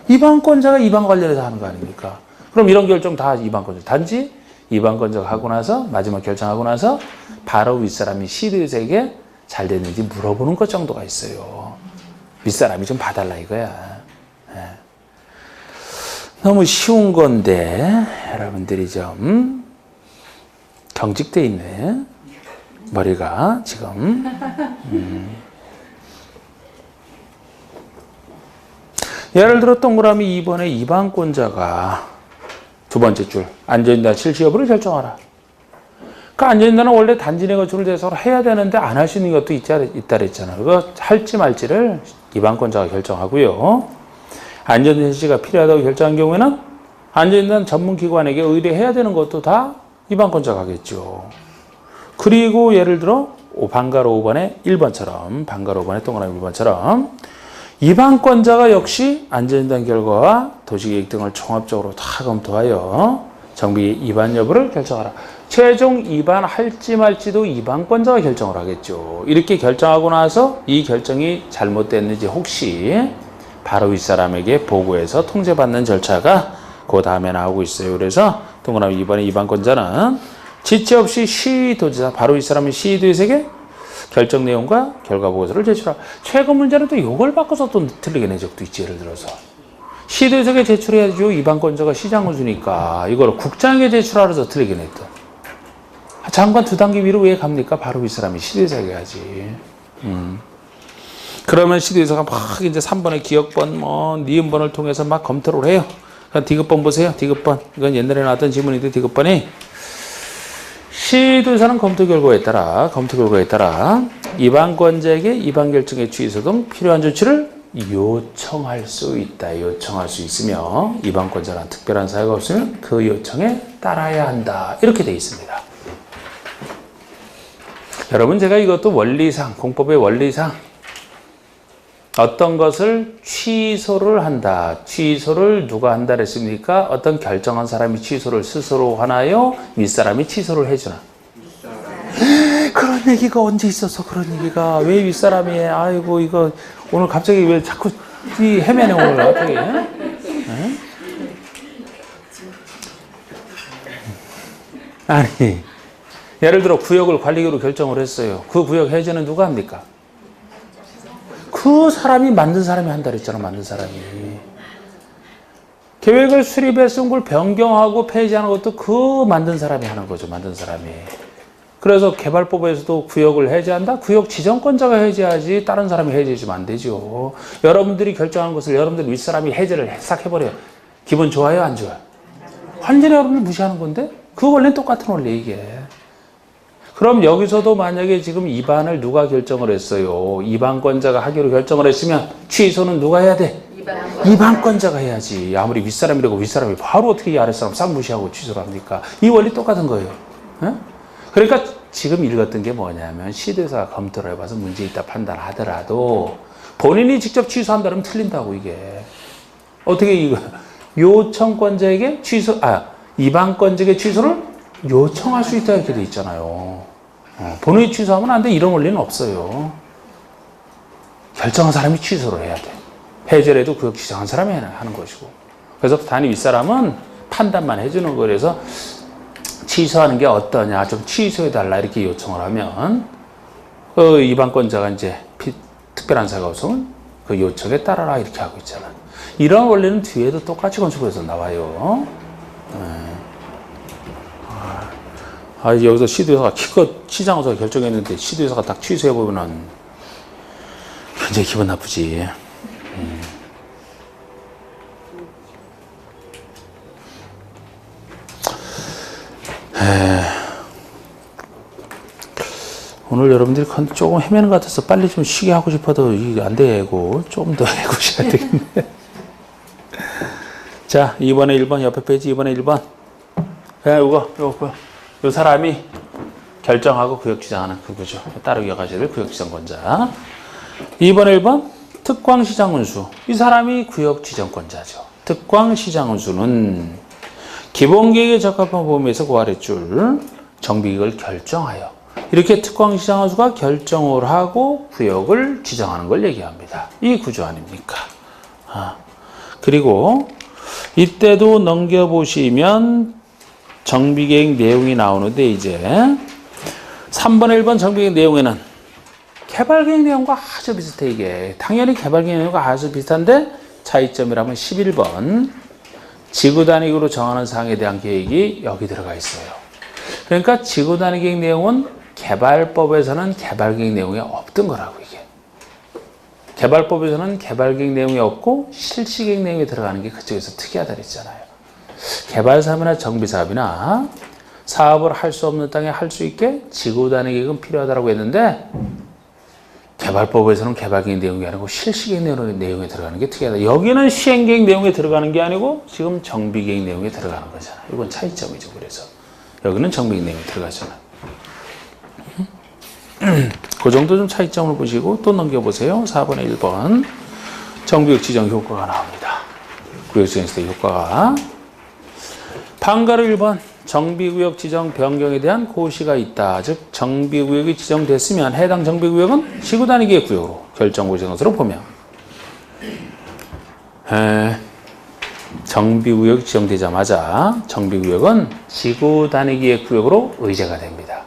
[SPEAKER 1] 입안권자가 입안 관련해서 하는 거 아닙니까? 그럼 이런 결정 다 입안권자. 단지 입안권자가 하고 나서, 마지막 결정하고 나서, 바로 윗사람이 시도사에게 잘 됐는지 물어보는 것 정도가 있어요. 윗사람이 좀 봐달라 이거야. 네. 너무 쉬운 건데, 여러분들이 좀, 경직돼 있네. 머리가 지금. 예를 들어 동그라미 2번에 입안권자가 두 번째 줄 안전진단 실시 여부를 결정하라. 그 안전진단은 원래 단지 거주를 대해서 해야 되는데 안 할 수 있는 것도 있다 그랬잖아. 그거 할지 말지를 입안권자가 결정하고요. 안전진단 실시가 필요하다고 결정한 경우에는 안전진단 전문기관에게 의뢰해야 되는 것도 다 입안권자가 하겠죠. 그리고 예를 들어 방가로 5번에 1번처럼 방가로 5번에 동그라미 1번처럼 입안권자가 역시 안전진단 결과와 도시계획 등을 종합적으로 다 검토하여 정비 입안 여부를 결정하라. 최종 입안할지 말지도 입안권자가 결정을 하겠죠. 이렇게 결정하고 나서 이 결정이 잘못됐는지 혹시 바로 윗사람에게 보고해서 통제받는 절차가 그 다음에 나오고 있어요. 그래서 동그라미 2번의 입안권자는 지체 없이 시도지사, 바로 윗사람이 시도지사에게 결정 내용과 결과 보고서를 제출하라. 최근 문제는 또 이걸 바꿔서 또 틀리게 낸 적도 있지. 예를 들어서 시도지사에게 제출해야죠. 입안권자가 시장군수니까 이걸 국장에게 제출하라 해서 틀리게 냈다. 장관 두 단계 위로 왜 갑니까? 바로 윗사람이 시도지사에게 하지. 그러면 시도지사가 막 이제 3번의 기억번, 니은번을 통해서 막 검토를 해요. 디귿번 보세요. 디귿번. 이건 옛날에 나왔던 지문인데 디귿번이 시도지사는 검토 결과에 따라 입안권자에게 입안 결정의 취소 등 필요한 조치를 요청할 수 있다. 요청할 수 있으며 입안권자란 특별한 사유가 없으면 그 요청에 따라야 한다. 이렇게 되어 있습니다. 여러분 제가 이것도 원리상, 공법의 원리상 어떤 것을 취소를 한다. 취소를 누가 한다 그랬습니까? 어떤 결정한 사람이 취소를 스스로 하나요? 윗사람이 취소를 해주나? 그런 얘기가 언제 있었어? 그런 얘기가. 왜 윗사람이 해? 아이고 이거 오늘 갑자기 왜 자꾸 헤매네 오늘 갑자기. 아니 예를 들어 구역을 관리기로 결정을 했어요. 그 구역 해제는 누가 합니까? 그 사람이 만든 사람이 한다 그랬잖아. 만든 사람이. 계획을 수립해 쓴 걸 변경하고 폐지하는 것도 그 만든 사람이 하는 거죠. 만든 사람이. 그래서 개발법에서도 구역을 해제한다? 구역 지정권자가 해제하지 다른 사람이 해제해주면 안 되죠. 여러분들이 결정한 것을 여러분들 윗사람이 해제를 싹 해버려요. 기분 좋아요? 안 좋아요? 완전히 여러분들 무시하는 건데? 그 원리는 똑같은 원리 이게. 그럼 여기서도 만약에 지금 입안을 누가 결정을 했어요? 입안권자가 하기로 결정을 했으면 취소는 누가 해야 돼? 입안권자가 해야지. 아무리 윗사람이라고 윗사람이 바로 어떻게 이 아랫사람 싹 무시하고 취소를 합니까? 이 원리 똑같은 거예요. 에? 그러니까 지금 읽었던 게 뭐냐면 시도에서 검토를 해봐서 문제 있다 판단하더라도 본인이 직접 취소한다면 틀린다고 이게. 어떻게 이거 요청권자에게 입안권자에게 취소를 요청할 수 있다 이렇게 돼 있잖아요. 본인이 취소하면 안 돼. 이런 원리는 없어요. 결정한 사람이 취소를 해야 돼. 해제를 해도 구역 지정한 사람이 하는 것이고. 그래서 단위 윗사람은 판단만 해주는 거라서 취소하는 게 어떠냐, 좀 취소해달라 이렇게 요청을 하면 입안권자가 이제 특별한 사유가 없으면 그 요청에 따라라 이렇게 하고 있잖아. 이런 원리는 뒤에도 똑같이 건축부에서 나와요. 여기서 시도에서가 키껏 시장에서 결정했는데 시도에서가 딱 취소해보면은 굉장히 기분 나쁘지. 오늘 여러분들이 조금 헤매는 것 같아서 빨리 좀 쉬게 하고 싶어도 이게 안 되고 좀 더 해보셔야 되겠네. 자, 2번에 1번 옆에 페이지 2번에 1번. 요거 요 사람이 결정하고 구역 지정하는 그거죠. 따로 이어가셔야 될 구역 지정권자. 2번에 1번 특광시장 운수. 이 사람이 구역 지정권자죠. 특광시장 운수는 기본계획에 적합한 범위에서 그 아랫줄 정비계획을 결정하여 이렇게 특광시장 운수가 결정을 하고 구역을 지정하는 걸 얘기합니다. 이 구조 아닙니까? 그리고 이때도 넘겨보시면 정비계획 내용이 나오는데 이제 3번, 1번 정비계획 내용에는 개발계획 내용과 아주 비슷해 이게. 당연히 개발계획 내용과 아주 비슷한데 차이점이라면 11번 지구단위로 정하는 사항에 대한 계획이 여기 들어가 있어요. 그러니까 지구단위 계획 내용은 개발법에서는 개발계획 내용이 없던 거라고 이게. 개발법에서는 개발계획 내용이 없고 실시계획 내용이 들어가는 게 그쪽에서 특이하다 그랬잖아요. 개발사업이나 정비사업이나 사업을 할 수 없는 땅에 할 수 있게 지구단위 계획은 필요하다고 했는데 개발법에서는 개발계획 내용이 아니고 실시계획 내용에 들어가는 게 특이하다. 여기는 시행계획 내용에 들어가는 게 아니고 지금 정비계획 내용에 들어가는 거잖아. 이건 차이점이죠. 그래서 여기는 정비계획 내용이 들어가잖아. 그 정도 좀 차이점을 보시고 또 넘겨보세요. 4번에 1번 정비구역 지정 효과가 나옵니다. 구역 지정했을 때 효과가 방가로 1번 정비구역 지정 변경에 대한 고시가 있다. 즉 정비구역이 지정됐으면 해당 정비구역은 지구단위계획 구역으로 결정고시된 것으로 보면 정비구역이 지정되자마자 정비구역은 지구단위계획 구역으로 의제가 됩니다.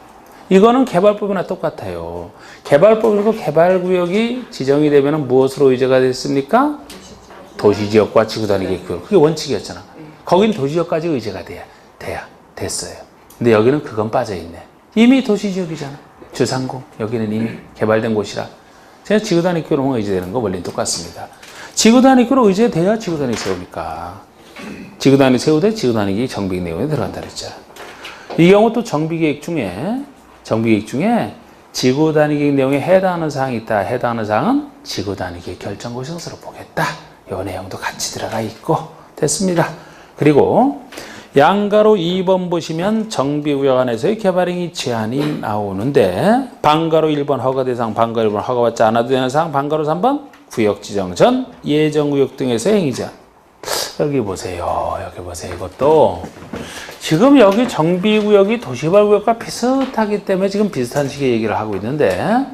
[SPEAKER 1] 이거는 개발법이나 똑같아요. 개발법에서 개발구역이 지정이 되면 무엇으로 의제가 됐습니까? 도시지역과 지구단위계획 구역. 그게 원칙이었잖아. 거긴 도시지역까지 의제가 됐어요. 근데 여기는 그건 빠져있네. 이미 도시지역이잖아. 주상공. 여기는 이미 개발된 곳이라. 그냥 지구단위계획으로 의제되는 거 원리는 똑같습니다. 지구단위계획으로 의제돼야 지구단위 세우니까. 지구단위 세우되 지구단위계획 정비계획 내용에 들어간다 그랬잖아. 이 경우 또 정비계획 중에 지구단위계획 내용에 해당하는 사항이 있다. 해당하는 사항은 지구단위계획 결정고시성으로 보겠다. 이 내용도 같이 들어가 있고 됐습니다. 그리고 양가로 2번 보시면 정비구역 안에서의 개발행위 제한이 나오는데 방가로 1번 허가대상, 방가로 1번 허가받지 않아도 되는 사항, 방가로 3번 구역 지정 전 예정구역 등에서의 행위 제한. 여기 보세요. 이것도 지금 여기 정비구역이 도시개발구역과 비슷하기 때문에 지금 비슷한 식의 얘기를 하고 있는데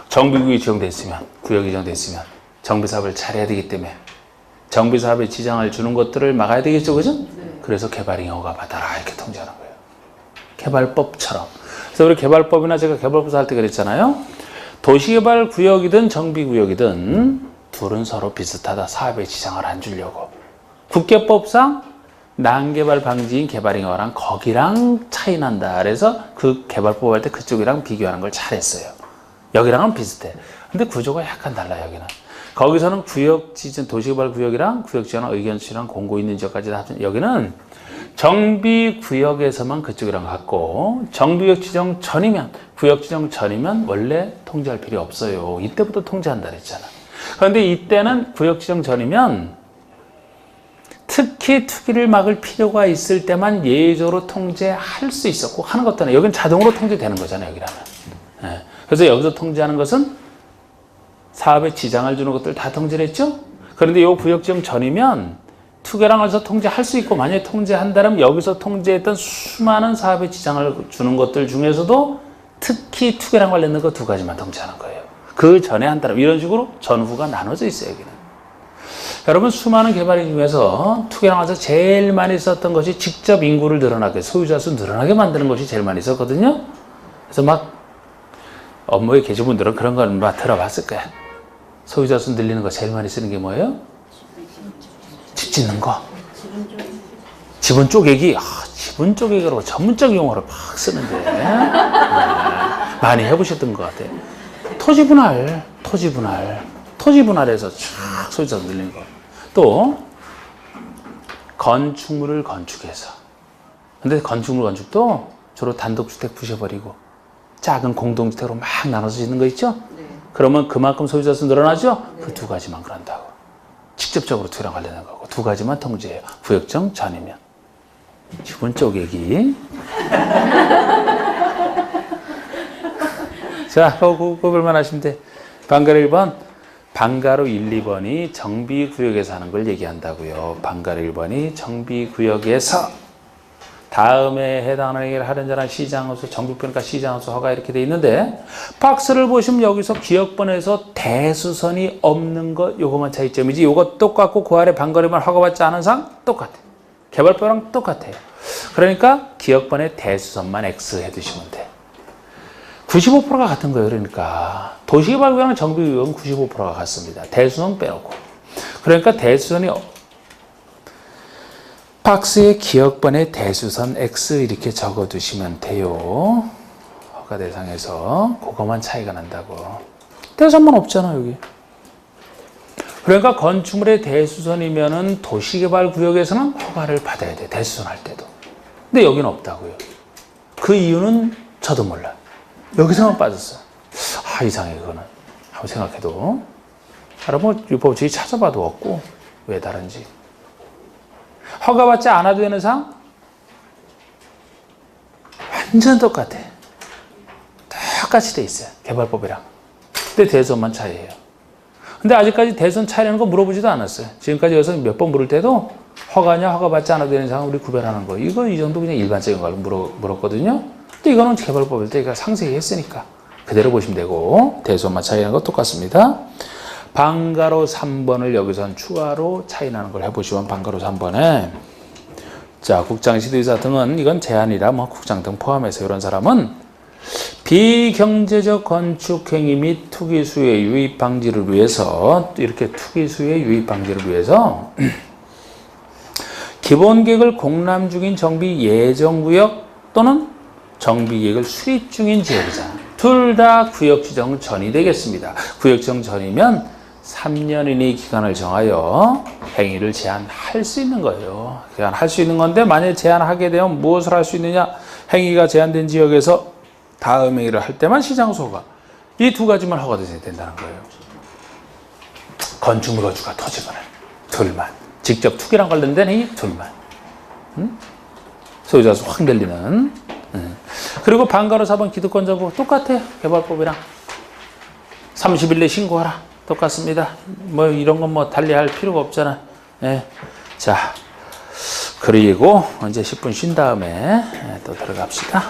[SPEAKER 1] 정비구역이 지정됐으면, 구역이 지정됐으면 정비사업을 잘해야 되기 때문에 정비사업에 지장을 주는 것들을 막아야 되겠죠, 그죠? 그래서 개발행위 허가 받아라 이렇게 통지하는 거예요. 개발법처럼. 그래서 우리 개발법이나 제가 개발법 할 때 그랬잖아요. 도시개발구역이든 정비구역이든 둘은 서로 비슷하다. 사업에 지장을 안 주려고. 국계법상 난개발 방지인 개발인가랑 거기랑 차이 난다. 그래서 그 개발법 할 때 그쪽이랑 비교하는 걸 잘했어요. 여기랑은 비슷해. 근데 구조가 약간 달라요, 여기는. 거기서는 구역 지정, 도시개발 구역이랑 구역 지정 의견수랑 공고 있는 지역까지 다 합쳐. 여기는 정비 구역에서만 그쪽이랑 같고, 정비구역 지정 전이면, 구역 지정 전이면 원래 통제할 필요 없어요. 이때부터 통제한다 그랬잖아. 그런데 이때는 구역 지정 전이면 특히 투기를 막을 필요가 있을 때만 예외적으로 통제할 수 있었고, 하는 것도 아니에요. 여기는 자동으로 통제되는 거잖아요, 여기라면. 네. 그래서 여기서 통제하는 것은 사업에 지장을 주는 것들 다 통제를 했죠? 그런데 이 구역 지정 전이면 투기랑 해서 통제할 수 있고, 만약에 통제한다면 여기서 통제했던 수많은 사업에 지장을 주는 것들 중에서도 특히 투기랑 관련된 거 두 가지만 통제하는 거예요. 그 전에 한다면 이런 식으로 전후가 나눠져 있어요, 여기는. 여러분, 수많은 개발인 중에서 투기랑 해서 제일 많이 썼던 것이 직접 인구를 늘어나게, 소유자 수 늘어나게 만드는 것이 제일 많이 썼거든요. 그래서 막 업무에 계신 분들은 그런 건 막 들어봤을 거야. 소유자 수 늘리는 거 제일 많이 쓰는 게 뭐예요? 집 짓는 거. 지분 쪼개기. 지분 쪼개기라고 전문적 용어를 막 쓰는데 많이 해보셨던 것 같아요. 토지 분할해서 쫙 소유자 수 늘리는 거. 또 건축물을 건축해서. 근데 건축도 주로 단독주택 부셔버리고 작은 공동주택으로 막 나눠서 짓는 거 있죠? 네. 그러면 그만큼 소유자 수 늘어나죠? 네. 그 두 가지만 그런다고. 직접적으로 투기랑 관련된 거고 두 가지만 통제해요. 구역정 전이면. 지분 쪼개기. 자, 그거만 하시면 돼. 방가로 1번. 방가로 1, 2번이 정비구역에서 하는 걸 얘기한다고요. 방가로 1번이 정비구역에서 다음에 해당하는 얘기를 하는 자는 시장호수, 정비평가 시장호수 허가 이렇게 돼 있는데, 박스를 보시면 여기서 기역번에서 대수선이 없는 것, 요거만 차이점이지, 요거 똑같고 그 아래 방거리만 허가받지 않은 상 똑같아요. 개발법랑 똑같아요. 그러니까 기역번에 대수선만 X 해두시면 돼. 95%가 같은 거예요. 그러니까 도시개발구역은 정비구역은 95%가 같습니다. 대수선 빼놓고. 그러니까 대수선이 박스의 기역번에 대수선 X 이렇게 적어두시면 돼요. 허가 대상에서 그거만 차이가 난다고. 대수선만 없잖아 여기. 그러니까 건축물의 대수선이면은 도시개발구역에서는 허가를 받아야 돼. 대수선 할 때도. 근데 여기는 없다고요. 그 이유는 저도 몰라요. 여기서만 빠졌어. 이상해 그거는. 한번 생각해도. 여러분 유법주의 찾아봐도 없고 왜 다른지. 허가받지 않아도 되는 상? 완전 똑같아. 똑같이 돼 있어요. 개발법이랑. 근데 대수선만 차이예요. 근데 아직까지 대수선 차이라는 거 물어보지도 않았어요. 지금까지 여기서 몇 번 물을 때도 허가냐 허가받지 않아도 되는 상을 우리 구별하는 거. 이거 이 정도 그냥 일반적인 걸로 물었거든요. 근데 이거는 개발법일 때 상세히 했으니까 그대로 보시면 되고 대수선만 차이라는 거 똑같습니다. 방가로 3번을 여기선 추가로 차이 나는 걸 해보시면 방가로 3번에 자 국장시도의사 등은 이건 제한이라 뭐 국장 등 포함해서 이런 사람은 비경제적 건축행위 및 투기수의 유입 방지를 위해서 이렇게 투기수의 유입 방지를 위해서 기본계획을 공람 중인 정비 예정구역 또는 정비계획을 수립 중인 지역이잖아. 둘 다 구역 지정 전이 되겠습니다. 구역 지정 전이면 3년 이내의 기간을 정하여 행위를 제한할 수 있는 거예요. 제한할 수 있는 건데 만약에 제한하게 되면 무엇을 할 수 있느냐? 행위가 제한된 지역에서 다음 행위를 할 때만 시장소가 이 두 가지만 허가돼야 된다는 거예요. 건축물 거주가 토지분할 둘만. 직접 투기랑 관련된 행위 둘만. 소유자수 확 늘리는. 그리고 방가로 4번 기득권자부 똑같아요. 개발법이랑 30일 내 신고하라. 똑같습니다. 뭐 이런 건 뭐 달리 할 필요가 없잖아. 예. 자, 그리고 이제 10분 쉰 다음에 또 들어갑시다.